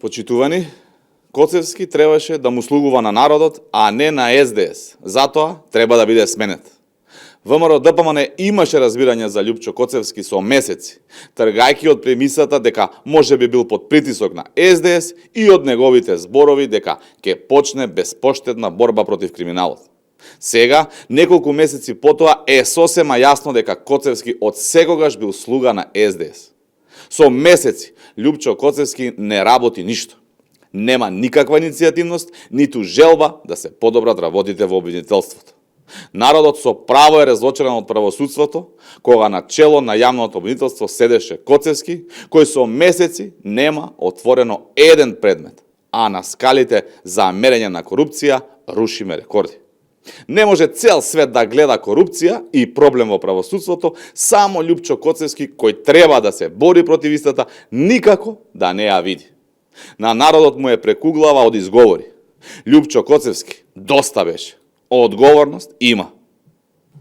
Почитувани, Коцевски требаше да му слугува на народот, а не на СДС. Затоа треба да биде сменет. ВМРО ДПМН имаше разбирање за Љупчо Коцевски со месеци, тргајки од премисата дека може би бил под притисок на СДС и од неговите зборови дека ќе почне безпоштедна борба против криминалот. Сега, неколку месеци потоа, е сосема јасно дека Коцевски од секогаш бил слуга на СДС. Со месеци, Љупчо Коцевски не работи ништо. Нема никаква иницијативност, ниту желба да се подобрат работите во обвинителството. Народот со право е разочаран од правосудството, кога на чело на јавното обвинителство седеше Коцевски, кој со месеци нема отворено еден предмет, а на скалите за мерење на корупција рушиме рекорди. Не може цел свет да гледа корупција и проблем во правосудството, само Љупчо Коцевски, кој треба да се бори против истата, никако да не ја види. На народот му е прекуглава од изговори. Љупчо Коцевски доста беше. Одговорност има.